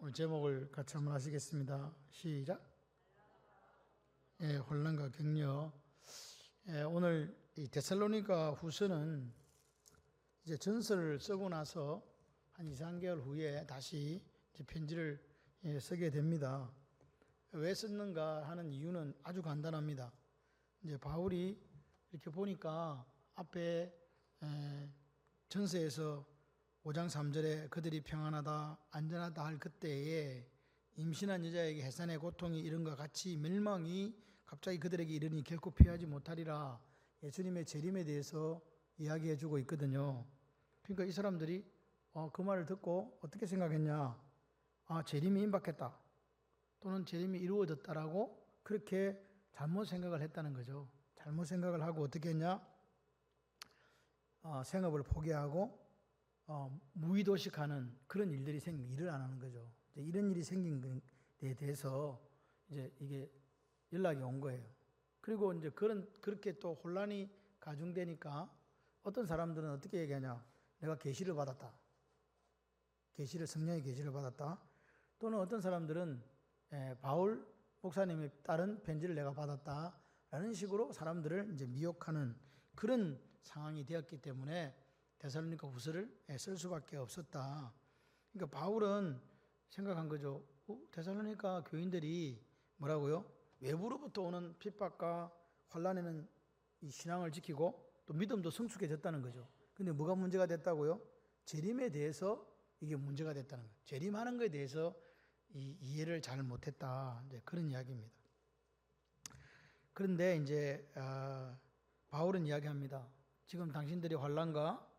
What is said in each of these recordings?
오늘 제목을 같이 한번 하시겠습니다. 시작. 혼란과 격려. 오늘 이 데살로니가 후서는 이제 전서를 쓰고 나서 한 2, 3개월 후에 다시 이제 편지를 쓰게 됩니다. 왜 썼는가 하는 이유는 아주 간단합니다. 이제 바울이 이렇게 보니까 앞에 전서에서 5장 3절에 그들이 평안하다 안전하다 할 그때에 임신한 여자에게 해산의 고통이 이런 것 같이 멸망이 갑자기 그들에게 이르니 결코 피하지 못하리라 예수님의 재림에 대해서 이야기해 주고 있거든요. 그러니까 이 사람들이 그 말을 듣고 어떻게 생각했냐, 재림이 임박했다 또는 재림이 이루어졌다라고 그렇게 잘못 생각을 했다는 거죠. 잘못 생각을 하고 어떻게 했냐, 생업을 포기하고 무의도식하는 그런 일들이 생긴, 일을 안 하는 거죠. 이런 일이 생긴 것에 대해서 이제 이게 연락이 온 거예요. 그리고 이제 그렇게 또 혼란이 가중되니까 어떤 사람들은 어떻게 얘기하냐, 내가 계시를 받았다. 성령의 계시를 받았다. 또는 어떤 사람들은 바울 목사님에 따른 편지를 내가 받았다. 라는 식으로 사람들을 이제 미혹하는 그런 상황이 되었기 때문에 데살로니가 후서를 쓸 수밖에 없었다. 그러니까 바울은 생각한 거죠. 데살로니가 교인들이 뭐라고요? 외부로부터 오는 핍박과 환난에는 이 신앙을 지키고 또 믿음도 성숙해졌다는 거죠. 근데 뭐가 문제가 됐다고요? 재림에 대해서 이게 문제가 됐다는 거예요. 재림하는 것에 대해서 이해를 잘 못했다. 이제 그런 이야기입니다. 그런데 이제 바울은 이야기합니다. 지금 당신들이 환난과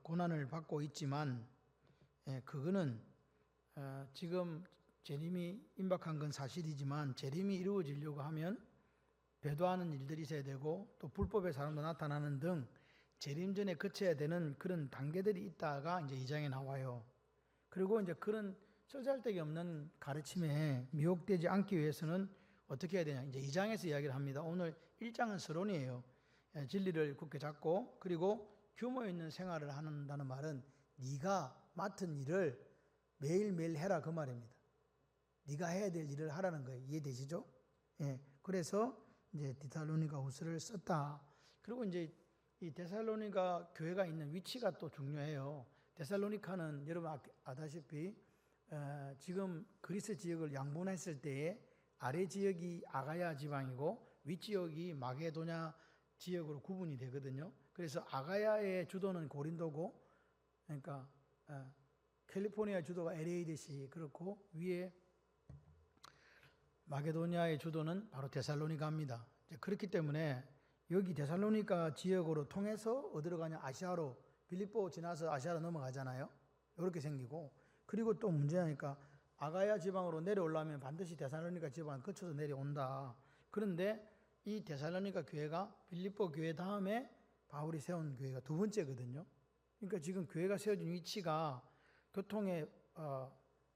고난을 받고 있지만 그거는 지금 재림이 임박한 건 사실이지만 재림이 이루어지려고 하면 배도하는 일들이 있어야 되고 또 불법의 사람도 나타나는 등 재림 전에 거쳐야 되는 그런 단계들이 있다가 이제 2장에 나와요. 그리고 이제 그런 쓰잘데기 없는 가르침에 미혹되지 않기 위해서는 어떻게 해야 되냐, 이제 2장에서 이야기를 합니다. 오늘 1장은 서론이에요. 진리를 굳게 잡고 그리고 규모 있는 생활을 한다는 말은 네가 맡은 일을 매일매일 해라 그 말입니다. 네가 해야 될 일을 하라는 거예요. 이해되시죠? 그래서 이제 데살로니가 후서를 썼다. 그리고 이제 이 데살로니가 교회가 있는 위치가 또 중요해요. 데살로니카는 여러분 아다시피 지금 그리스 지역을 양분했을 때에 아래 지역이 아가야 지방이고 윗 지역이 마게도냐 지역으로 구분이 되거든요. 그래서 아가야의 주도는 고린도고, 그러니까 캘리포니아 주도가 LA듯이 그렇고 위에 마게도냐의 주도는 바로 데살로니가입니다. 그렇기 때문에 여기 데살로니가 지역으로 통해서 어디로 가냐, 아시아로, 빌립보 지나서 아시아로 넘어가잖아요. 이렇게 생기고, 그리고 또 문제니까 아가야 지방으로 내려오려면 반드시 데살로니가 지방을 거쳐서 내려온다. 그런데 이 데살로니가 교회가 빌립보 교회 다음에 바울이 세운 교회가 두 번째거든요. 그러니까 지금 교회가 세워진 위치가 교통의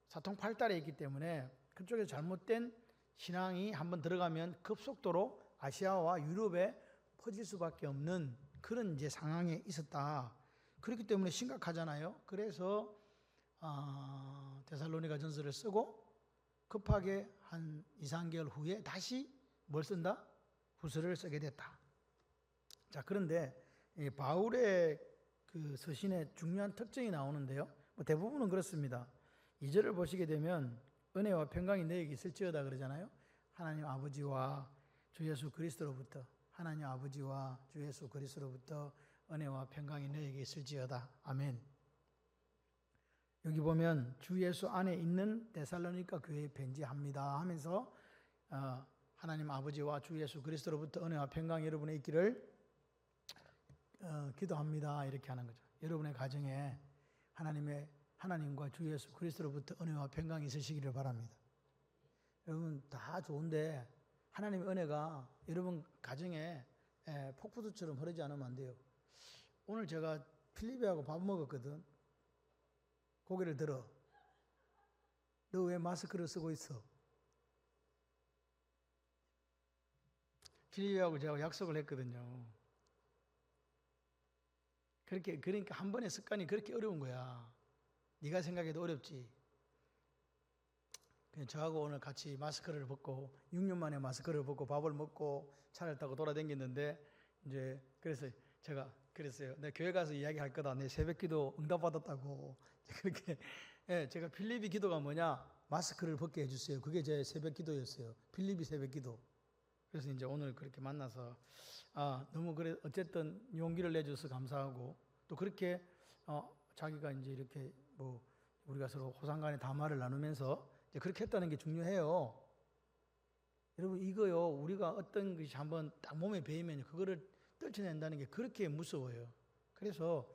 사통팔달에 있기 때문에 그쪽에 잘못된 신앙이 한번 들어가면 급속도로 아시아와 유럽에 퍼질 수밖에 없는 그런 이제 상황에 있었다. 그렇기 때문에 심각하잖아요. 그래서 데살로니가 전서를 쓰고 급하게 한 2, 3개월 후에 다시 뭘 쓴다? 후서를 쓰게 됐다. 자, 그런데 바울의 그 서신의 중요한 특징이 나오는데요. 대부분은 그렇습니다. 2절을 보시게 되면 은혜와 평강이 너에게 있을지어다 그러잖아요. 하나님 아버지와 주 예수 그리스도로부터, 하나님 아버지와 주 예수 그리스도로부터 은혜와 평강이 너에게 있을지어다. 아멘. 여기 보면 주 예수 안에 있는 데살로니가 교회에 편지합니다 하면서 하나님 아버지와 주 예수 그리스도로부터 은혜와 평강이 여러분에 있기를 기도합니다. 이렇게 하는 거죠. 여러분의 가정에 하나님과 주 예수 그리스도로부터 은혜와 평강이 있으시기를 바랍니다. 여러분 다 좋은데 하나님의 은혜가 여러분 가정에 폭포수처럼 흐르지 않으면 안 돼요. 오늘 제가 필리비하고 밥 먹었거든. 고개를 들어. 너 왜 마스크를 쓰고 있어? 필리비하고 제가 약속을 했거든요. 그러니까 한 번의 습관이 그렇게 어려운 거야. 네가 생각해도 어렵지. 그냥 저하고 오늘 같이 마스크를 벗고 6년 만에 마스크를 벗고 밥을 먹고 차를 타고 돌아다녔는데 이제 그래서 제가 그랬어요. 내 교회 가서 이야기할 거다. 내 새벽기도 응답받았다고. 그렇게 제가 필립이 기도가 뭐냐? 마스크를 벗게 해주세요. 그게 제 새벽기도였어요. 필립이 새벽기도. 그래서 이제 오늘 그렇게 만나서 너무 그래 어쨌든 용기를 내줘서 감사하고 또 그렇게 자기가 이제 이렇게 뭐 우리가 서로 호상간에 담화를 나누면서 이제 그렇게 했다는 게 중요해요. 여러분 이거요 우리가 어떤 것이 한번 딱 몸에 배이면 그거를 떨쳐낸다는 게 그렇게 무서워요. 그래서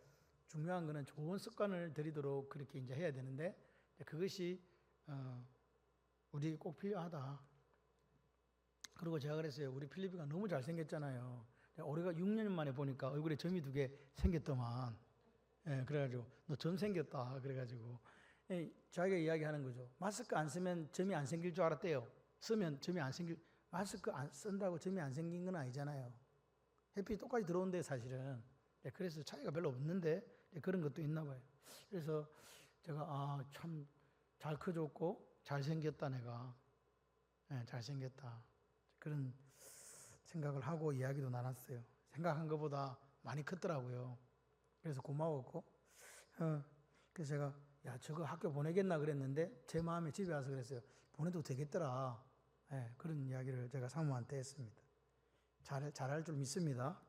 중요한 거는 좋은 습관을 들이도록 그렇게 이제 해야 되는데 그것이 우리에게 꼭 필요하다. 그리고 제가 그랬어요. 우리 필리피가 너무 잘생겼잖아요. 우리가 6년 만에 보니까 얼굴에 점이 2개 생겼더만. 그래가지고 너 점 생겼다. 그래가지고 자기가 이야기하는 거죠. 마스크 안 쓰면 점이 안 생길 줄 알았대요. 쓰면 점이 안 생길. 마스크 안 쓴다고 점이 안 생긴 건 아니잖아요. 햇빛이 똑같이 들어온대 사실은. 그래서 차이가 별로 없는데 그런 것도 있나 봐요. 그래서 제가 참 잘 커졌고 잘생겼다 내가. 잘생겼다. 그런 생각을 하고 이야기도 나눴어요. 생각한 것보다 많이 컸더라고요. 그래서 고마웠고 그래서 제가 저거 학교 보내겠나 그랬는데 제 마음에 집에 와서 그랬어요. 보내도 되겠더라. 그런 이야기를 제가 사모한테 했습니다. 잘할 줄 믿습니다.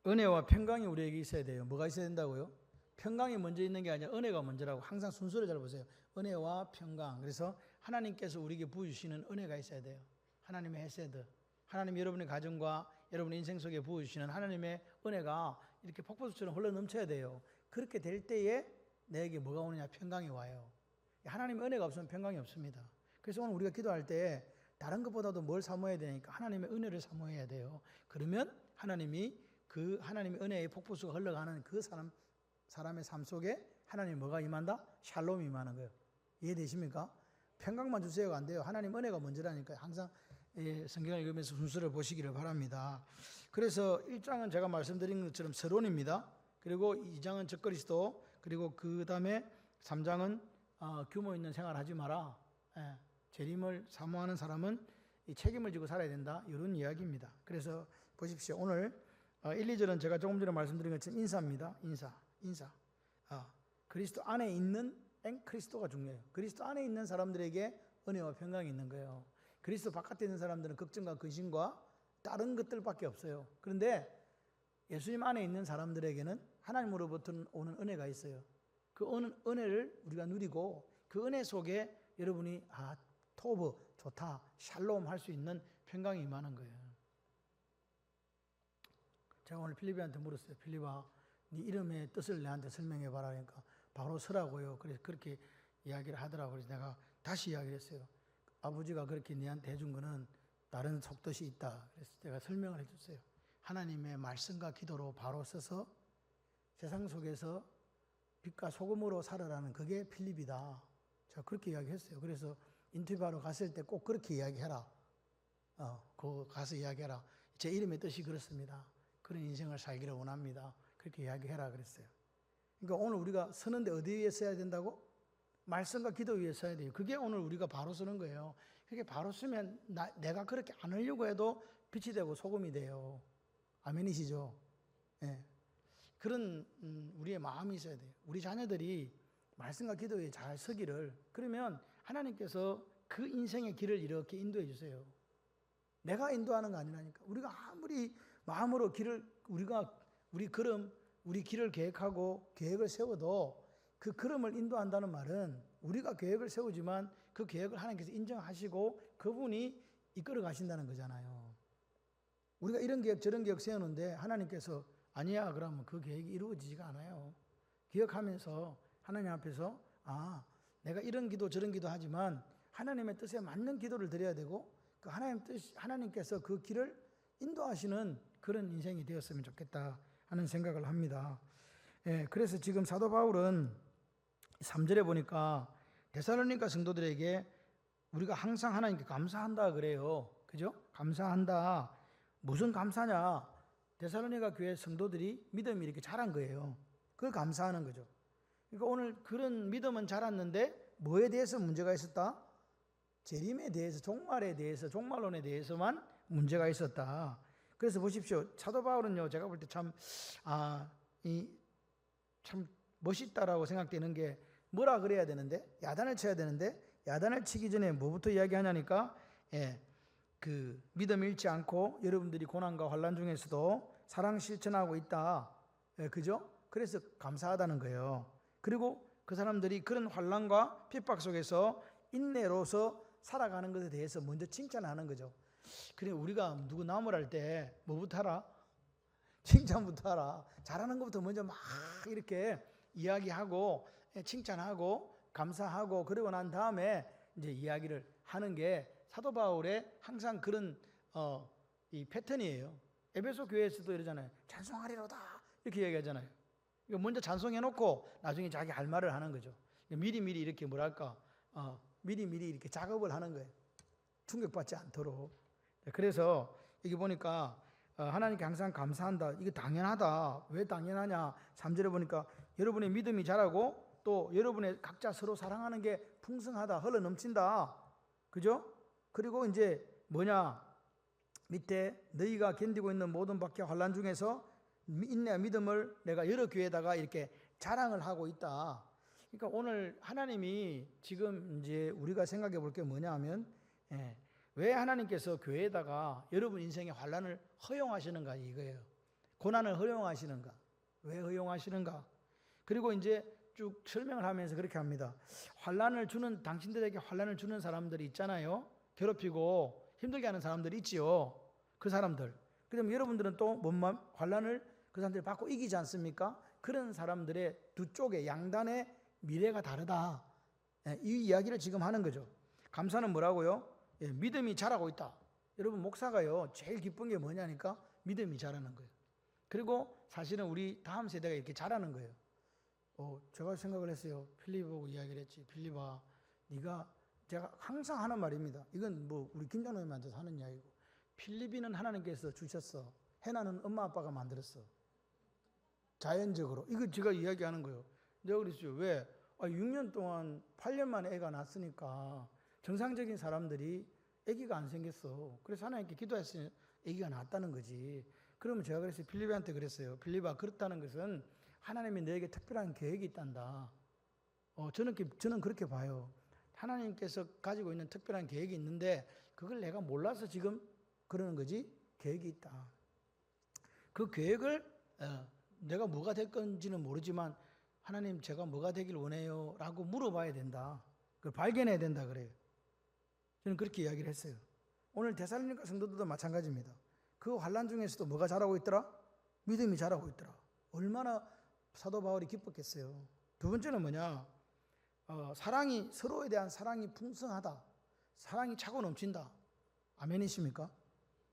은혜와 평강이 우리에게 있어야 돼요. 뭐가 있어야 된다고요? 평강이 먼저 있는 게 아니라 은혜가 먼저라고. 항상 순서를 잘 보세요. 은혜와 평강. 그래서 하나님께서 우리에게 부어주시는 은혜가 있어야 돼요. 하나님의 헤세드. 하나님 여러분의 가정과 여러분의 인생 속에 부어주시는 하나님의 은혜가 이렇게 폭포수처럼 흘러 넘쳐야 돼요. 그렇게 될 때에 내게 뭐가 오느냐? 평강이 와요. 하나님의 은혜가 없으면 평강이 없습니다. 그래서 오늘 우리가 기도할 때 다른 것보다도 뭘 사모해야 되니까 하나님의 은혜를 사모해야 돼요. 그러면 하나님이 그 하나님의 은혜의 폭포수가 흘러가는 그 사람의 삶 속에 하나님 뭐가 임한다? 샬롬이 임하는 거예요. 이해되십니까? 평강만 주세요가 안 돼요. 하나님 은혜가 먼저라니까요. 항상 성경을 읽으면서 순서를 보시기를 바랍니다. 그래서 1장은 제가 말씀드린 것처럼 서론입니다. 그리고 2장은 적그리스도, 그리고 그 다음에 3장은 규모 있는 생활 하지 마라. 재림을 사모하는 사람은 이 책임을 지고 살아야 된다. 이런 이야기입니다. 그래서 보십시오. 오늘 1, 2절은 제가 조금 전에 말씀드린 것처럼 인사입니다. 인사. 그리스도 안에 있는 그리스도가 중요해요. 그리스도 안에 있는 사람들에게 은혜와 평강이 있는 거예요. 그리스도 바깥에 있는 사람들은 걱정과 근심과 다른 것들밖에 없어요. 그런데 예수님 안에 있는 사람들에게는 하나님으로부터 오는 은혜가 있어요. 그 은혜를 우리가 누리고 그 은혜 속에 여러분이 토브 좋다, 샬롬 할 수 있는 평강이 임하는 거예요. 제가 오늘 필립한테 물었어요. 필립아, 네 이름의 뜻을 내한테 설명해 봐라. 그러니까 바로 서라고요. 그래서 그렇게 이야기를 하더라고요. 그래서 내가 다시 이야기를 했어요. 아버지가 그렇게 네한테 해준 거는 다른 속뜻이 있다. 그래서 제가 설명을 해줬어요. 하나님의 말씀과 기도로 바로 서서 세상 속에서 빛과 소금으로 살아라는 그게 필립이다. 제가 그렇게 이야기했어요. 그래서 인터뷰하러 갔을 때 꼭 그렇게 이야기해라. 그 가서 이야기해라. 제 이름의 뜻이 그렇습니다. 그런 인생을 살기를 원합니다. 그렇게 이야기해라 그랬어요. 그러니까 오늘 우리가 서는데 어디 위에 서야 된다고? 말씀과 기도 위에 서야 돼요. 그게 오늘 우리가 바로 서는 거예요. 그게 바로 서면 내가 그렇게 안 하려고 해도 빛이 되고 소금이 돼요. 아멘이시죠? 네. 그런 우리의 마음이 있어야 돼요. 우리 자녀들이 말씀과 기도 위에 잘 서기를, 그러면 하나님께서 그 인생의 길을 이렇게 인도해 주세요. 내가 인도하는 거 아니라니까. 우리가 아무리 마음으로 우리 길을 계획하고 계획을 세워도 그 걸음을 인도한다는 말은 우리가 계획을 세우지만 그 계획을 하나님께서 인정하시고 그분이 이끌어 가신다는 거잖아요. 우리가 이런 계획 저런 계획 세우는데 하나님께서 아니야 그러면 그 계획이 이루어지지가 않아요. 기억하면서 하나님 앞에서 내가 이런 기도 저런 기도 하지만 하나님의 뜻에 맞는 기도를 드려야 되고 그 하나님께서 그 길을 인도하시는 그런 인생이 되었으면 좋겠다 하는 생각을 합니다. 그래서 지금 사도 바울은 3절에 보니까 데살로니가 성도들에게 우리가 항상 하나님께 감사한다 그래요. 그죠? 감사한다. 무슨 감사냐? 데살로니가 교회 성도들이 믿음이 이렇게 자란 거예요. 그걸 감사하는 거죠. 그러니까 오늘 그런 믿음은 자랐는데 뭐에 대해서 문제가 있었다? 재림에 대해서, 종말에 대해서, 종말론에 대해서만 문제가 있었다. 그래서 보십시오. 사도 바울은요, 제가 볼 때 참 멋있다라고 생각되는 게, 뭐라 그래야 되는데, 야단을 쳐야 되는데, 야단을 치기 전에 뭐부터 이야기하냐니까, 그 믿음 잃지 않고 여러분들이 고난과 환난 중에서도 사랑 실천하고 있다. 그죠? 그래서 감사하다는 거예요. 그리고 그 사람들이 그런 환난과 핍박 속에서 인내로서 살아가는 것에 대해서 먼저 칭찬하는 거죠. 그래, 우리가 누구 나무랄 때 뭐부터 하라? 칭찬부터 하라. 잘하는 것부터 먼저 막 이렇게 이야기하고 칭찬하고 감사하고, 그러고 난 다음에 이제 이야기를 하는 게 사도 바울의 항상 그런 이 패턴이에요. 에베소 교회에서도 이러잖아요. 찬송하리로다 이렇게 이야기하잖아요. 이거 먼저 찬송해놓고 나중에 자기 할 말을 하는 거죠. 미리미리 이렇게 뭐랄까 미리미리 이렇게 작업을 하는 거예요. 충격받지 않도록. 그래서 이게 보니까 하나님께 항상 감사한다. 이거 당연하다. 왜 당연하냐? 3절에 보니까 여러분의 믿음이 자라고 또 여러분의 각자 서로 사랑하는 게 풍성하다. 흘러 넘친다. 그죠? 그리고 이제 뭐냐? 밑에 너희가 견디고 있는 모든 박해와 환난 중에서 인내와 믿음을 내가 여러 교회에다가 이렇게 자랑을 하고 있다. 그러니까 오늘 하나님이 지금 이제 우리가 생각해 볼 게 뭐냐 하면, 왜 하나님께서 교회에다가 여러분 인생의 환난을 허용하시는가 이거예요. 고난을 허용하시는가? 왜 허용하시는가? 그리고 이제 쭉 설명을 하면서 그렇게 합니다. 환난을 주는, 당신들에게 환난을 주는 사람들이 있잖아요. 괴롭히고 힘들게 하는 사람들이 있지요. 그 사람들. 그럼 여러분들은 또 뭔 환난을 그 사람들이 받고 이기지 않습니까? 그런 사람들의 두 쪽의 양단의 미래가 다르다. 이 이야기를 지금 하는 거죠. 감사는 뭐라고요? 믿음이 자라고 있다. 여러분, 목사가요 제일 기쁜 게 뭐냐니까 믿음이 자라는 거예요. 그리고 사실은 우리 다음 세대가 이렇게 자라는 거예요. 제가 생각을 했어요. 필립하고 이야기를 했지. 필립아, 네가, 제가 항상 하는 말입니다. 이건 뭐 우리 김장로님한테서 하는 이야기고, 필립이는 하나님께서 주셨어. 해나는 엄마 아빠가 만들었어. 자연적으로. 이거 제가 이야기하는 거예요. 내가 그랬어요. 왜? 6년 동안 8년 만에 애가 낳았으니까 정상적인 사람들이 아기가 안 생겼어. 그래서 하나님께 기도했으니 아기가 낳았다는 거지. 그러면 제가 그랬어요. 필립한테 그랬어요. 필립아, 그렇다는 것은 하나님이 너에게 특별한 계획이 있단다. 저는 그렇게 봐요. 하나님께서 가지고 있는 특별한 계획이 있는데 그걸 내가 몰라서 지금 그러는 거지. 계획이 있다. 그 계획을 내가 뭐가 될 건지는 모르지만 하나님, 제가 뭐가 되길 원해요? 라고 물어봐야 된다. 그걸 발견해야 된다 그래요. 저는 그렇게 이야기를 했어요. 오늘 데살로니가 성도들도 마찬가지입니다. 그 환난 중에서도 뭐가 자라고 있더라? 믿음이 자라고 있더라. 얼마나 사도 바울이 기뻤겠어요. 두 번째는 뭐냐? 사랑이, 서로에 대한 사랑이 풍성하다. 사랑이 차고 넘친다. 아멘이십니까?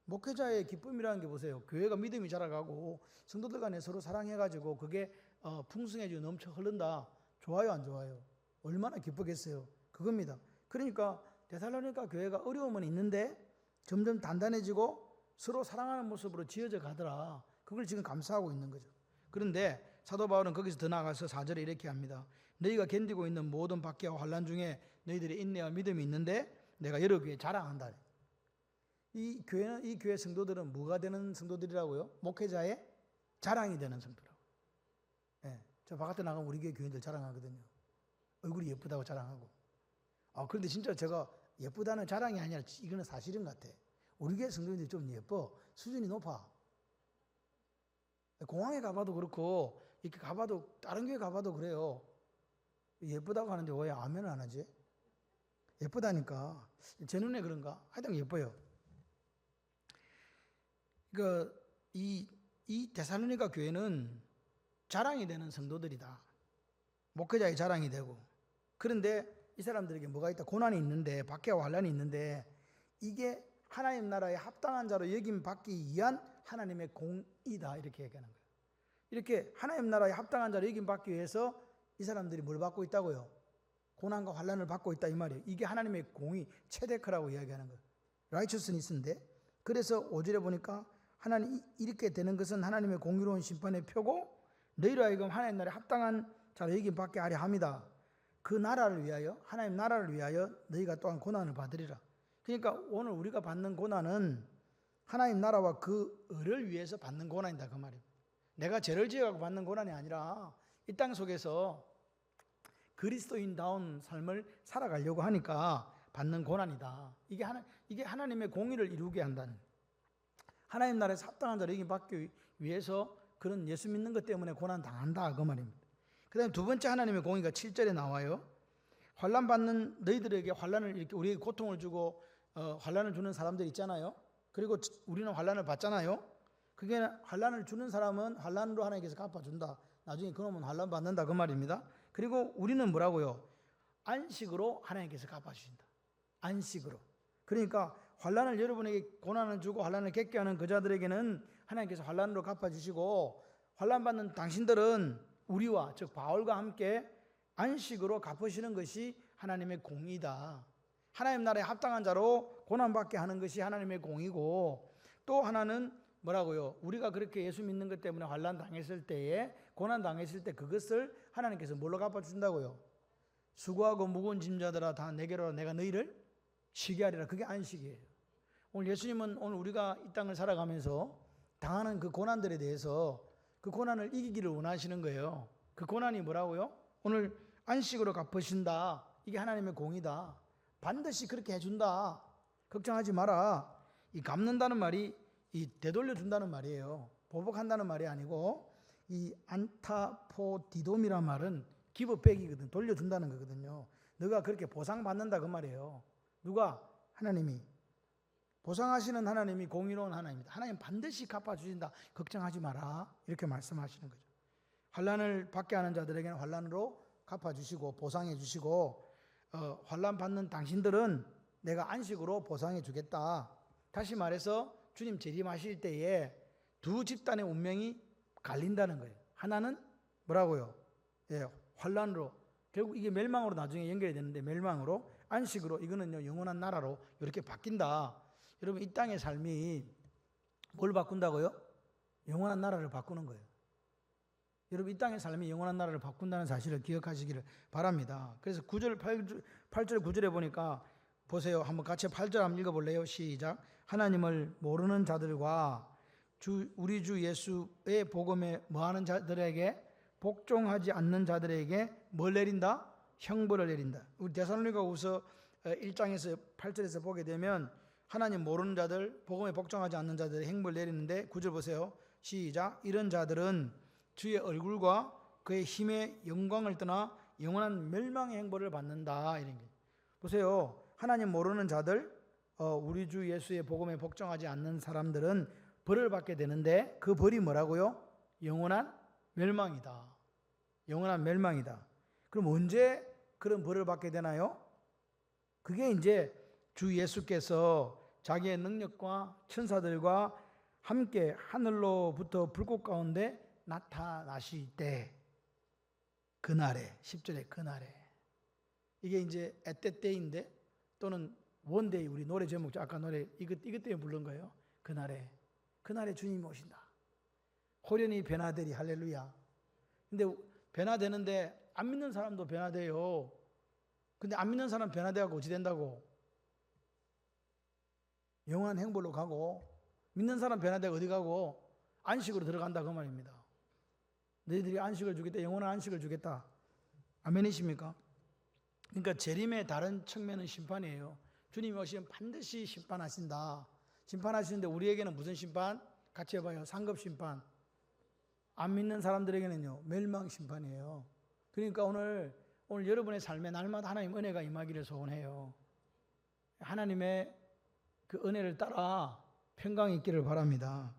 목회자의 기쁨이라는 게 보세요. 교회가 믿음이 자라가고 성도들 간에 서로 사랑해가지고 그게 풍성해지고 넘쳐 흐른다. 좋아요, 안 좋아요? 얼마나 기쁘겠어요? 그겁니다. 그러니까 데살로니가 교회가 어려움은 있는데 점점 단단해지고 서로 사랑하는 모습으로 지어져 가더라. 그걸 지금 감사하고 있는 거죠. 그런데 사도 바울은 거기서 더 나아가서 4절에 이렇게 합니다. 너희가 견디고 있는 모든 박해와 환난 중에 너희들의 인내와 믿음이 있는데 내가 여러 교회에 자랑한다. 이 교회 성도들은 뭐가 되는 성도들이라고요? 목회자의 자랑이 되는 성도라고. 저 바깥에 나가면 우리 교회 교인들 자랑하거든요. 얼굴이 예쁘다고 자랑하고. 그런데 진짜 제가 예쁘다는 자랑이 아니라 이거는 사실인 것 같아. 우리 교회 성도들이 좀 예뻐. 수준이 높아. 공항에 가봐도 그렇고 이렇게 가봐도, 다른 교회 가봐도 그래요. 예쁘다고 하는데 왜 아멘을 안 하지? 예쁘다니까. 제 눈에 그런가? 하여튼 예뻐요. 이 데살로니가 교회는 자랑이 되는 성도들이다. 목회자의 자랑이 되고. 그런데 이 사람들에게 뭐가 있다? 고난이 있는데, 박해와 환난이 있는데, 이게 하나님 나라에 합당한 자로 여김 받기 위한 하나님의 공이다. 이렇게 얘기하는 거예요. 이렇게 하나님 나라에 합당한 자로 여김 받기 위해서 이 사람들이 뭘 받고 있다고요? 고난과 환난을 받고 있다 이 말이에요. 이게 하나님의 공의, 체데크라고 이야기하는 거예요. 라이처스니스인데, 그래서 5절에 보니까 하나님 이렇게 되는 것은 하나님의 공의로운 심판의 표고 너희로 하여금 하나님 나라에 합당한 자로 여김 받게 하려 합니다. 그 나라를 위하여, 하나님 나라를 위하여 너희가 또한 고난을 받으리라. 그러니까 오늘 우리가 받는 고난은 하나님 나라와 그 을을 위해서 받는 고난이다 그 말이에요. 내가 죄를 지어가고 받는 고난이 아니라 이 땅 속에서 그리스도인다운 삶을 살아가려고 하니까 받는 고난이다. 이게 하나님의 공의를 이루게 한다는, 하나님 나라에서 합당한 자를 여기 받기 위해서 그런 예수 믿는 것 때문에 고난 당한다 그 말입니다. 그 다음에 두 번째 하나님의 공의가 7절에 나와요. 환난 받는 너희들에게 환난을 이렇게 우리에게 고통을 주고 환난을 주는 사람들 있잖아요. 그리고 우리는 환난을 받잖아요. 그게 환난을 주는 사람은 환난으로 하나님께서 갚아준다. 나중에 그놈은 환난 받는다 그 말입니다. 그리고 우리는 뭐라고요? 안식으로 하나님께서 갚아주신다. 안식으로. 그러니까 환난을 여러분에게 고난을 주고 환난을 겪게 하는 그 자들에게는 하나님께서 환난으로 갚아주시고, 환난 받는 당신들은 우리와 즉 바울과 함께 안식으로 갚으시는 것이 하나님의 공의다. 하나님 나라에 합당한 자로 고난받게 하는 것이 하나님의 공의고, 또 하나는 뭐라고요? 우리가 그렇게 예수 믿는 것 때문에 환난 당했을 때에, 고난 당했을 때 그것을 하나님께서 뭘로 갚아준다고요? 수고하고 무거운 짐자들아 다 내게로 오라, 내가 너희를 쉬게 하리라. 그게 안식이에요. 오늘 예수님은 오늘 우리가 이 땅을 살아가면서 당하는 그 고난들에 대해서 그 고난을 이기기를 원하시는 거예요. 그 고난이 뭐라고요? 오늘 안식으로 갚으신다. 이게 하나님의 공의다. 반드시 그렇게 해준다. 걱정하지 마라. 이 갚는다는 말이 이 되돌려 준다는 말이에요. 보복한다는 말이 아니고, 이 안타포디돔이란 말은 기브백이거든. 돌려준다는 거거든요. 너가 그렇게 보상받는다 그 말이에요. 누가? 하나님이. 보상하시는 하나님이 공의로운 하나님입니다. 하나님 반드시 갚아주신다. 걱정하지 마라. 이렇게 말씀하시는 거죠. 환난을 받게 하는 자들에게는 환난으로 갚아주시고 보상해 주시고, 환난 받는 당신들은 내가 안식으로 보상해 주겠다. 다시 말해서 주님 재림하실 때에 두 집단의 운명이 갈린다는 거예요. 하나는 뭐라고요? 환난으로, 결국 이게 멸망으로 나중에 연결이 되는데, 멸망으로, 안식으로, 이거는요 영원한 나라로 이렇게 바뀐다. 여러분, 이 땅의 삶이 뭘 바꾼다고요? 영원한 나라를 바꾸는 거예요. 여러분, 이 땅의 삶이 영원한 나라를 바꾼다는 사실을 기억하시기를 바랍니다. 그래서 9절, 8절, 9절에 보니까 보세요. 한번 같이 8절 한번 읽어볼래요? 시작. 하나님을 모르는 자들과 우리 주 예수의 복음에 뭐하는 자들에게, 복종하지 않는 자들에게 뭘 내린다? 형벌을 내린다. 우리 데살로니가후서 1장에서 8절에서 보게 되면 하나님 모르는 자들, 복음에 복종하지 않는 자들의 형벌을 내리는데, 9절 보세요. 시작. 이런 자들은 주의 얼굴과 그의 힘의 영광을 떠나 영원한 멸망의 형벌을 받는다. 이런 게 보세요. 하나님 모르는 자들, 우리 주 예수의 복음에 복종하지 않는 사람들은 벌을 받게 되는데, 그 벌이 뭐라고요? 영원한 멸망이다. 영원한 멸망이다. 그럼 언제 그런 벌을 받게 되나요? 그게 이제 주 예수께서 자기의 능력과 천사들과 함께 하늘로부터 불꽃 가운데 나타나실 때, 그날에, 10절에 그날에, 이게 이제 에떼떼인데, 또는 원데이, 우리 노래 제목, 아까 노래 이것 때문에 부른 거예요. 그날에 주님이 오신다. 호련히 변화되리. 할렐루야. 근데 변화되는데 안 믿는 사람도 변화돼요. 근데 안 믿는 사람 변화되고 어찌 된다고? 영원한 행복으로 가고, 믿는 사람 변화되고 어디 가고? 안식으로 들어간다 그 말입니다. 너희들이 안식을 주겠다. 영원한 안식을 주겠다. 아멘이십니까? 그러니까 재림의 다른 측면은 심판이에요. 주님이 오시면 반드시 심판하신다. 심판하시는데 우리에게는 무슨 심판? 같이 해봐요. 상급 심판. 안 믿는 사람들에게는요, 멸망 심판이에요. 그러니까 오늘 여러분의 삶에 날마다 하나님 은혜가 임하기를 소원해요. 하나님의 그 은혜를 따라 평강이 있기를 바랍니다.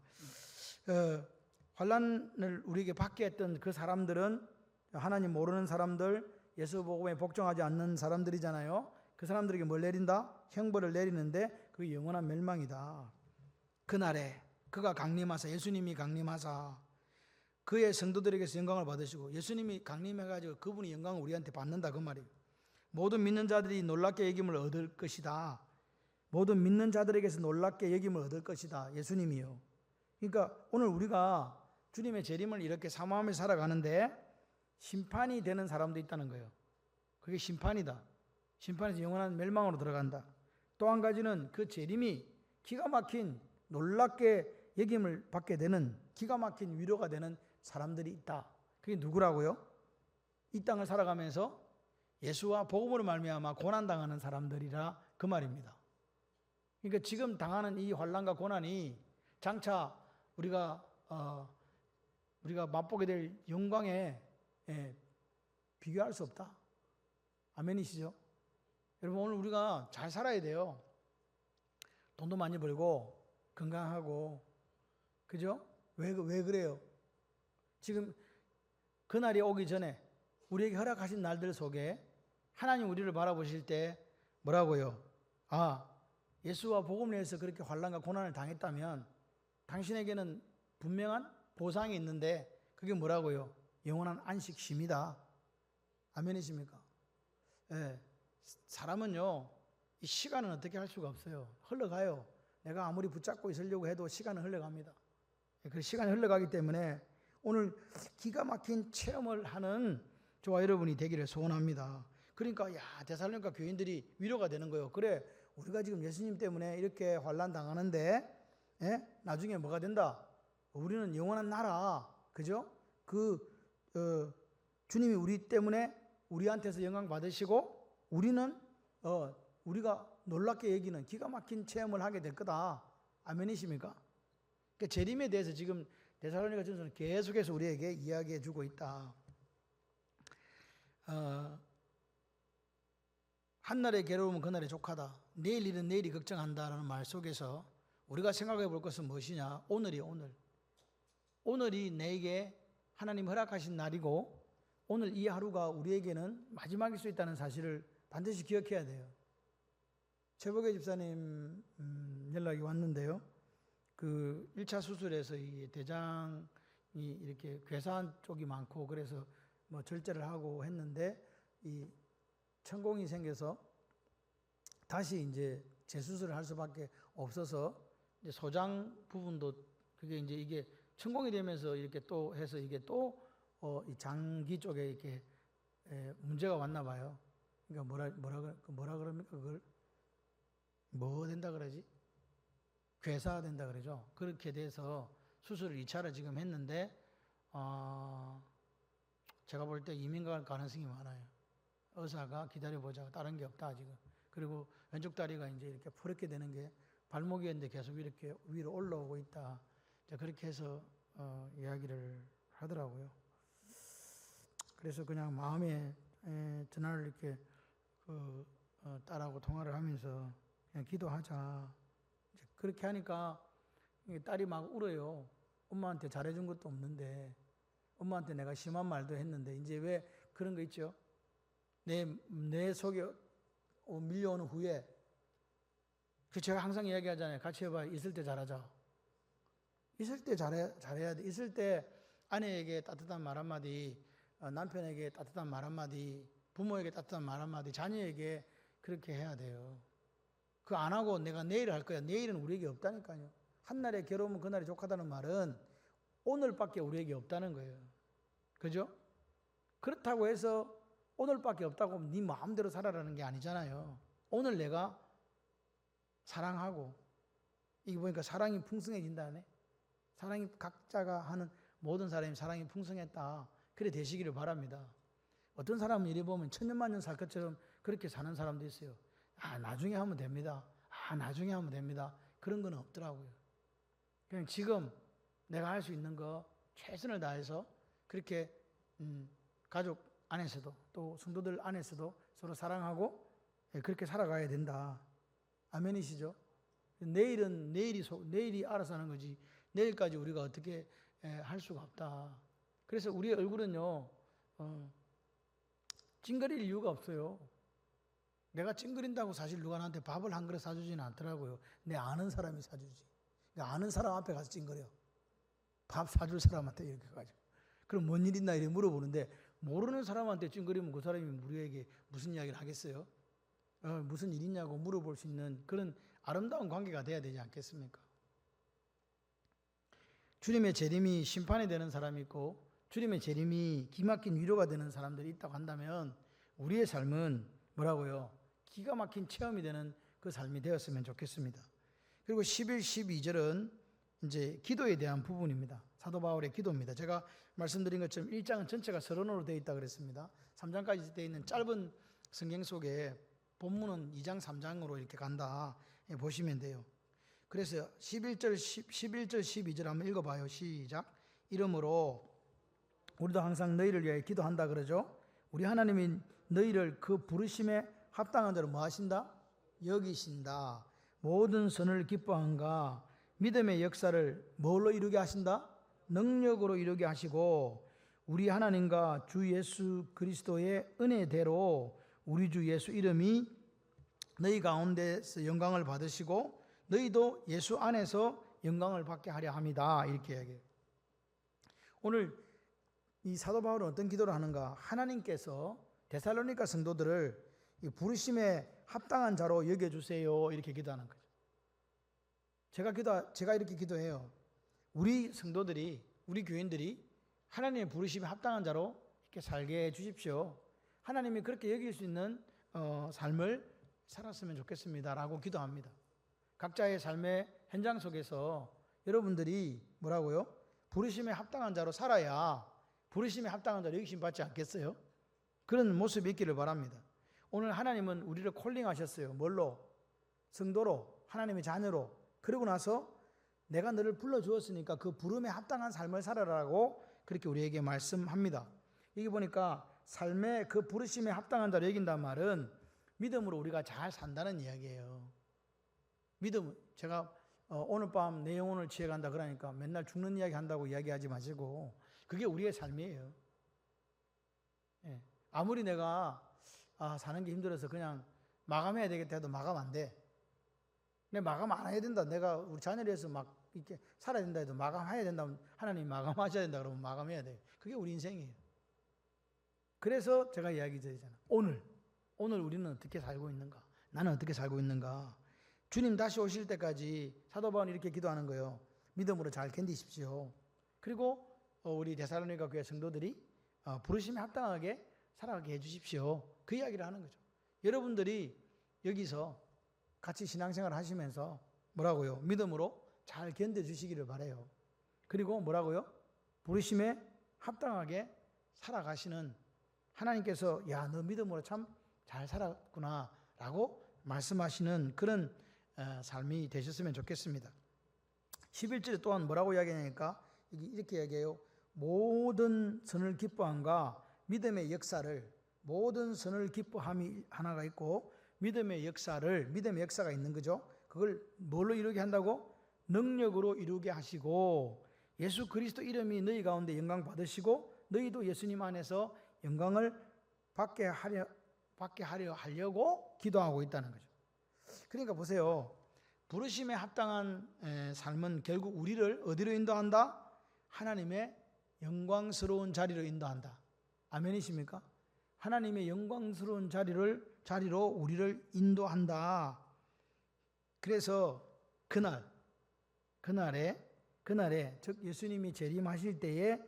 환난을 우리에게 받게 했던 그 사람들은 하나님 모르는 사람들, 예수 복음에 복종하지 않는 사람들이잖아요. 그 사람들에게 뭘 내린다? 형벌을 내리는데 그게 영원한 멸망이다. 그날에 그가 강림하사, 예수님이 강림하사 그의 성도들에게서 영광을 받으시고, 예수님이 강림해가지고 그분이 영광을 우리한테 받는다 그 말이에요. 모든 믿는 자들이 놀랍게 여김을 얻을 것이다. 모든 믿는 자들에게서 놀랍게 여김을 얻을 것이다. 예수님이요. 그러니까 오늘 우리가 주님의 재림을 이렇게 사모하며 살아가는데, 심판이 되는 사람도 있다는 거예요. 그게 심판이다. 심판에서 영원한 멸망으로 들어간다. 또 한 가지는 그 재림이 기가 막힌 놀랍게 여김을 받게 되는 기가 막힌 위로가 되는 사람들이 있다. 그게 누구라고요? 이 땅을 살아가면서 예수와 복음으로 말미암아 고난당하는 사람들이라 그 말입니다. 그러니까 지금 당하는 이 환난과 고난이 장차 우리가 맛보게 될 영광에 비교할 수 없다. 아멘이시죠? 여러분, 오늘 우리가 잘 살아야 돼요. 돈도 많이 벌고 건강하고, 그죠? 왜 그래요? 지금 그날이 오기 전에 우리에게 허락하신 날들 속에 하나님 우리를 바라보실 때 뭐라고요? 예수와 복음을 위해서 그렇게 환난과 고난을 당했다면 당신에게는 분명한 보상이 있는데 그게 뭐라고요? 영원한 안식심이다. 아멘이십니까? 예. 사람은요, 이 시간은 어떻게 할 수가 없어요. 흘러가요. 내가 아무리 붙잡고 있으려고 해도 시간은 흘러갑니다. 그 시간이 흘러가기 때문에 오늘 기가 막힌 체험을 하는 저와 여러분이 되기를 소원합니다. 그러니까 데살로니가 교인들이 위로가 되는 거예요. 그래, 우리가 지금 예수님 때문에 이렇게 환난 당하는데 나중에 뭐가 된다? 우리는 영원한 나라, 그죠? 주님이 우리 때문에 우리한테서 영광 받으시고 우리는 우리가 놀랍게 여기는 기가 막힌 체험을 하게 될 거다. 아멘이십니까? 그러니까 재림에 대해서 지금 데살로니가 전서는 계속해서 우리에게 이야기해 주고 있다. 한날의 괴로움은 그날의 족하다. 내일 일은 내일이 걱정한다라는 말 속에서 우리가 생각해 볼 것은 무엇이냐? 오늘이요, 오늘. 오늘이 내게 하나님 허락하신 날이고 오늘 이 하루가 우리에게는 마지막일 수 있다는 사실을 반드시 기억해야 돼요. 최복의 집사님 연락이 왔는데요. 그 1차 수술에서 이 대장이 이렇게 괴사한 쪽이 많고 그래서 뭐 절제를 하고 했는데 이 천공이 생겨서 다시 이제 재수술을 할 수밖에 없어서 이제 소장 부분도 그게 이제 이게 천공이 되면서 이렇게 또 해서 이게 또 이 장기 쪽에 이렇게 문제가 왔나 봐요. 그러니까 뭐라 그럽니까? 그걸 뭐 된다 그러지? 괴사된다 그러죠. 그렇게 돼서 수술을 2차를 지금 했는데 제가 볼 때 이민 갈 가능성이 많아요. 의사가 기다려보자. 다른 게 없다 지금. 그리고 왼쪽 다리가 이제 이렇게 푸렇게 되는 게 발목이었는데 계속 이렇게 위로 올라오고 있다. 그렇게 해서 이야기를 하더라고요. 그래서 그냥 마음에 전화를 이렇게 딸하고 통화를 하면서 그냥 기도하자. 그렇게 하니까 딸이 막 울어요. 엄마한테 잘해준 것도 없는데, 엄마한테 내가 심한 말도 했는데, 이제 왜 그런 거 있죠? 내 속에 밀려오는 후에, 제가 항상 이야기하잖아요. 같이 해봐. 있을 때 잘하자. 있을 때 잘해야 돼. 있을 때 아내에게 따뜻한 말 한마디, 남편에게 따뜻한 말 한마디, 부모에게 따뜻한 말 한마디, 자녀에게 그렇게 해야 돼요. 그거 안 하고 내가 내일 할 거야. 내일은 우리에게 없다니까요. 한날의 괴로움은 그날이 족하다는 말은 오늘밖에 우리에게 없다는 거예요. 그죠? 그렇다고 해서 오늘밖에 없다고 하면 네 마음대로 살아라는 게 아니잖아요. 오늘 내가 사랑하고, 이게 보니까 사랑이 풍성해진다네. 사랑이 각자가 하는 모든 사람이 사랑이 풍성했다. 그래 되시기를 바랍니다. 어떤 사람은 이래 보면 천년만년 살 것처럼 그렇게 사는 사람도 있어요. 나중에 하면 됩니다. 나중에 하면 됩니다. 그런 건 없더라고요. 그냥 지금 내가 할 수 있는 거 최선을 다해서 그렇게 가족 안에서도 또 성도들 안에서도 서로 사랑하고 그렇게 살아가야 된다. 아멘이시죠? 내일은 내일이 알아서 하는 거지 내일까지 우리가 어떻게 할 수가 없다. 그래서 우리의 얼굴은요 찡그릴 이유가 없어요. 내가 찡그린다고 사실 누가 나한테 밥을 한 그릇 사주지는 않더라고요. 내 아는 사람이 사주지. 그러니까 아는 사람 앞에 가서 찡그려. 밥 사줄 사람한테 이렇게 가지고. 그럼 뭔 일 있나 이렇게 물어보는데 모르는 사람한테 찡그리면 그 사람이 우리에게 무슨 이야기를 하겠어요? 무슨 일 있냐고 물어볼 수 있는 그런 아름다운 관계가 돼야 되지 않겠습니까? 주님의 재림이 심판이 되는 사람이 있고 주님의 재림이 기막힌 위로가 되는 사람들이 있다고 한다면 우리의 삶은 뭐라고요? 기가 막힌 체험이 되는 그 삶이 되었으면 좋겠습니다. 그리고 11, 12절은 이제 기도에 대한 부분입니다. 사도 바울의 기도입니다. 제가 말씀드린 것처럼 1장은 전체가 서론으로 되어 있다고 그랬습니다. 3장까지 되어 있는 짧은 성경 속에 본문은 2장, 3장으로 이렇게 간다 보시면 돼요. 그래서 11절, 12절 한번 읽어봐요. 시작. 이러므로 우리도 항상 너희를 위하여 기도한다 그러죠. 우리 하나님이 너희를 그 부르심에 합당한 자로 뭐 하신다? 여기신다. 모든 선을 기뻐한가. 믿음의 역사를 뭘로 이루게 하신다? 능력으로 이루게 하시고 우리 하나님과 주 예수 그리스도의 은혜대로 우리 주 예수 이름이 너희 가운데서 영광을 받으시고 너희도 예수 안에서 영광을 받게 하려 합니다. 이렇게 이야기해요. 오늘 이 사도 바울은 어떤 기도를 하는가? 하나님께서 데살로니가 성도들을 부르심에 합당한 자로 여겨주세요. 이렇게 기도하는 거죠. 제가 이렇게 기도해요. 우리 성도들이, 우리 교인들이 하나님의 부르심에 합당한 자로 이렇게 살게 해주십시오. 하나님이 그렇게 여길 수 있는 삶을 살았으면 좋겠습니다. 라고 기도합니다. 각자의 삶의 현장 속에서 여러분들이 뭐라고요? 부르심에 합당한 자로 살아야 부르심에 합당한 자로 여기심 받지 않겠어요? 그런 모습이 있기를 바랍니다. 오늘 하나님은 우리를 콜링하셨어요. 뭘로? 성도로, 하나님의 자녀로. 그러고 나서 내가 너를 불러주었으니까 그 부름에 합당한 삶을 살아라라고 그렇게 우리에게 말씀합니다. 여기 보니까 삶의 그 부르심에 합당한 자로 여긴다는 말은 믿음으로 우리가 잘 산다는 이야기예요. 믿음, 제가 오늘 밤 내 영혼을 취해간다 그러니까 맨날 죽는 이야기 한다고 이야기하지 마시고 그게 우리의 삶이에요. 예. 아무리 내가 사는 게 힘들어서 그냥 마감해야 되겠다 해도 마감 안 돼. 내 마감 안 해야 된다. 내가 우리 자녀를 위해서 막 이렇게 살아야 된다 해도 마감해야 된다면 하나님 마감하셔야 된다 그러면 마감해야 돼. 그게 우리 인생이에요. 그래서 제가 이야기 드리잖아요. 오늘 우리는 어떻게 살고 있는가? 나는 어떻게 살고 있는가? 주님 다시 오실 때까지 사도 바울은 이렇게 기도하는 거예요. 믿음으로 잘 견디십시오. 그리고 우리 데살로니가 교회 성도들이 부르심에 합당하게 살아가게 해주십시오. 그 이야기를 하는 거죠. 여러분들이 여기서 같이 신앙생활을 하시면서 뭐라고요? 믿음으로 잘 견뎌주시기를 바라요. 그리고 뭐라고요? 부르심에 합당하게 살아가시는 하나님께서 야, 너 믿음으로 참 잘 살았구나 라고 말씀하시는 그런 삶이 되셨으면 좋겠습니다. 11절에 또한 뭐라고 이야기하니까 이렇게 이야기해요. 모든 선을 기뻐함과 믿음의 역사를, 모든 선을 기뻐함이 하나가 있고 믿음의 역사가 있는 거죠. 그걸 뭘로 이루게 한다고? 능력으로 이루게 하시고 예수 그리스도 이름이 너희 가운데 영광 받으시고 너희도 예수님 안에서 영광을 받게 하려고 기도하고 있다는 거죠. 그러니까 보세요. 부르심에 합당한 삶은 결국 우리를 어디로 인도한다? 하나님의 영광스러운 자리로 인도한다. 아멘이십니까? 하나님의 영광스러운 자리로 우리를 인도한다. 그래서 그날에 즉 예수님이 재림하실 때에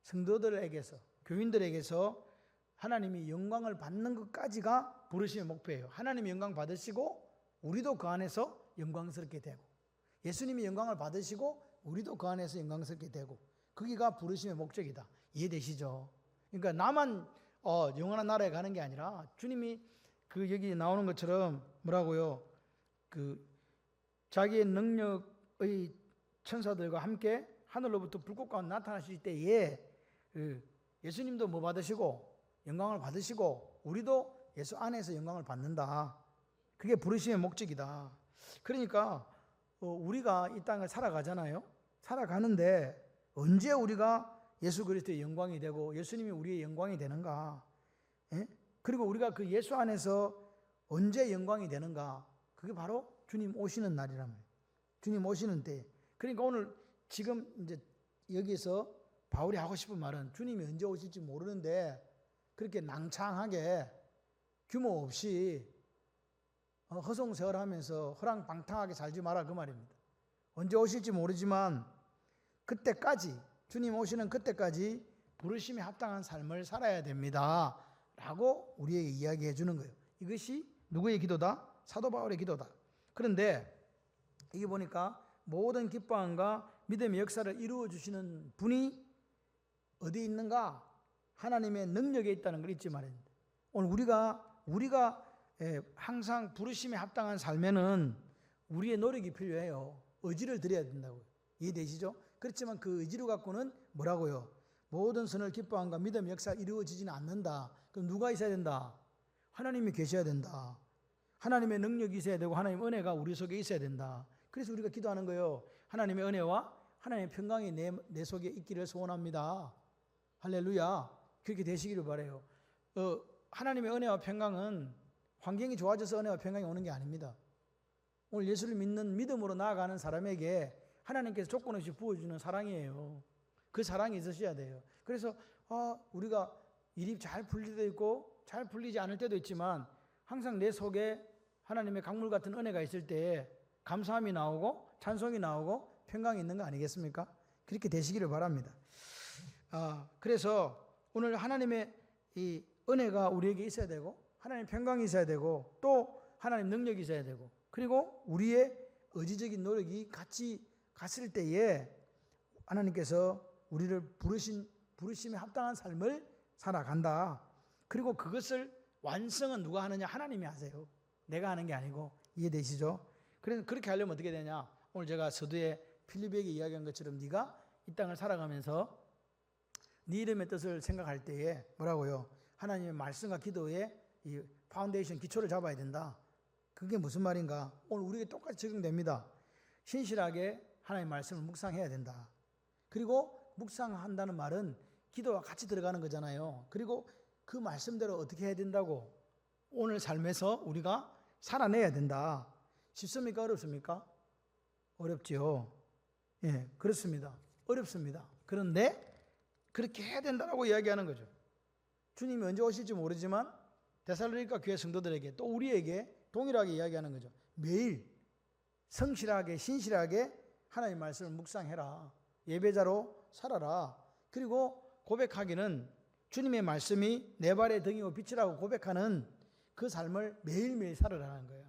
성도들에게서 교인들에게서 하나님이 영광을 받는 것까지가 부르심의 목표예요. 하나님이 영광 받으시고 우리도 그 안에서 영광스럽게 되고 예수님이 영광을 받으시고 우리도 그 안에서 영광스럽게 되고 거기가 부르심의 목적이다. 이해되시죠? 그러니까 나만 영원한 나라에 가는 게 아니라 주님이 여기 나오는 것처럼 뭐라고요? 자기의 능력의 천사들과 함께 하늘로부터 불꽃 가운데 나타나실 때에 예수님도 뭐 받으시고 영광을 받으시고 우리도 예수 안에서 영광을 받는다. 그게 부르심의 목적이다. 그러니까 우리가 이 땅을 살아가잖아요. 살아가는데 언제 우리가 예수 그리스도의 영광이 되고 예수님이 우리의 영광이 되는가? 예? 그리고 우리가 그 예수 안에서 언제 영광이 되는가? 그게 바로 주님 오시는 날이라면 주님 오시는 때. 그러니까 오늘 지금 이제 여기서 바울이 하고 싶은 말은 주님이 언제 오실지 모르는데 그렇게 낭창하게 규모 없이 허송세월하면서 허랑방탕하게 살지 마라 그 말입니다. 언제 오실지 모르지만 그때까지 주님 오시는 그때까지 부르심에 합당한 삶을 살아야 됩니다. 라고 우리에게 이야기해 주는 거예요. 이것이 누구의 기도다? 사도 바울의 기도다. 그런데 이게 보니까 모든 기뻐함과 믿음의 역사를 이루어 주시는 분이 어디 있는가? 하나님의 능력에 있다는 걸 잊지 말아야 됩니다. 오늘 우리가 항상 부르심에 합당한 삶에는 우리의 노력이 필요해요. 의지를 드려야 된다고요. 이해되시죠? 그렇지만 그 의지로 갖고는 뭐라고요? 모든 선을 기뻐함과 믿음의 역사가 이루어지지는 않는다. 그럼 누가 있어야 된다? 하나님이 계셔야 된다. 하나님의 능력이 있어야 되고 하나님의 은혜가 우리 속에 있어야 된다. 그래서 우리가 기도하는 거예요. 하나님의 은혜와 하나님의 평강이 내 속에 있기를 소원합니다. 할렐루야. 그렇게 되시기를 바라요. 하나님의 은혜와 평강은 환경이 좋아져서 은혜와 평강이 오는 게 아닙니다. 오늘 예수를 믿는 믿음으로 나아가는 사람에게 하나님께서 조건 없이 부어주는 사랑이에요. 그 사랑이 있으셔야 돼요. 그래서 우리가 일이 잘 풀릴 때도 있고 잘 풀리지 않을 때도 있지만 항상 내 속에 하나님의 강물 같은 은혜가 있을 때에 감사함이 나오고 찬송이 나오고 평강이 있는 거 아니겠습니까? 그렇게 되시기를 바랍니다. 그래서 오늘 하나님의 이 은혜가 우리에게 있어야 되고 하나님 평강이 있어야 되고 또 하나님 능력이 있어야 되고 그리고 우리의 의지적인 노력이 같이 갔을 때에 하나님께서 우리를 부르심에 합당한 삶을 살아간다. 그리고 그것을 완성은 누가 하느냐? 하나님이 하세요. 내가 하는 게 아니고. 이해되시죠? 그래서 그렇게 하려면 어떻게 되냐? 오늘 제가 서두에 필리비에게 이야기한 것처럼 네가 이 땅을 살아가면서 네 이름의 뜻을 생각할 때에 뭐라고요? 하나님의 말씀과 기도에 이 파운데이션 기초를 잡아야 된다. 그게 무슨 말인가? 오늘 우리에게 똑같이 적용됩니다. 신실하게 하나님의 말씀을 묵상해야 된다. 그리고 묵상한다는 말은 기도와 같이 들어가는 거잖아요. 그리고 그 말씀대로 어떻게 해야 된다고? 오늘 삶에서 우리가 살아내야 된다. 쉽습니까? 어렵습니까? 어렵지요. 예, 그렇습니다. 어렵습니다. 그런데 그렇게 해야 된다고 이야기하는 거죠. 주님이 언제 오실지 모르지만 데살로니가 교회 성도들에게 또 우리에게 동일하게 이야기하는 거죠. 매일 성실하게 신실하게 하나님의 말씀을 묵상해라. 예배자로 살아라. 그리고 고백하기는 주님의 말씀이 내 발의 등이고 빛이라고 고백하는 그 삶을 매일매일 살아라는 거예요.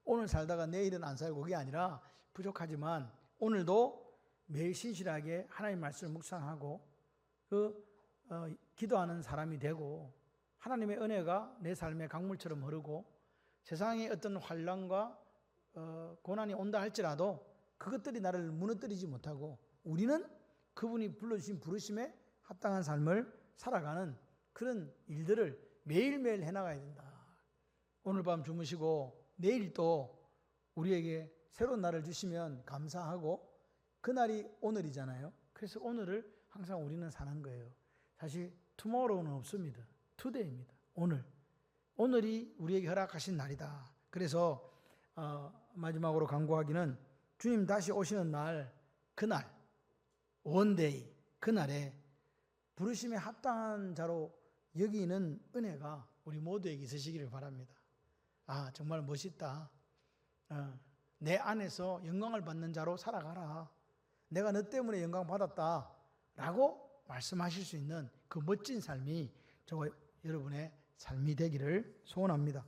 오늘 살다가 내일은 안 살고 그게 아니라 부족하지만 오늘도 매일 신실하게 하나님의 말씀을 묵상하고 기도하는 사람이 되고 하나님의 은혜가 내 삶의 강물처럼 흐르고 세상에 어떤 환난과 고난이 온다 할지라도 그것들이 나를 무너뜨리지 못하고 우리는 그분이 불러주신 부르심에 합당한 삶을 살아가는 그런 일들을 매일매일 해나가야 된다. 오늘 밤 주무시고 내일 또 우리에게 새로운 날을 주시면 감사하고 그날이 오늘이잖아요. 그래서 오늘을 항상 우리는 사는 거예요. 사실 tomorrow는 없습니다. today입니다. 오늘이 우리에게 허락하신 날이다. 그래서 마지막으로 강구하기는 주님 다시 오시는 날, 그날 원데이 그날에 부르심에 합당한 자로 여기는 은혜가 우리 모두에게 있으시기를 바랍니다. 정말 멋있다. 내 안에서 영광을 받는 자로 살아가라. 내가 너 때문에 영광 받았다 라고 말씀하실 수 있는 그 멋진 삶이 저와 여러분의 삶이 되기를 소원합니다.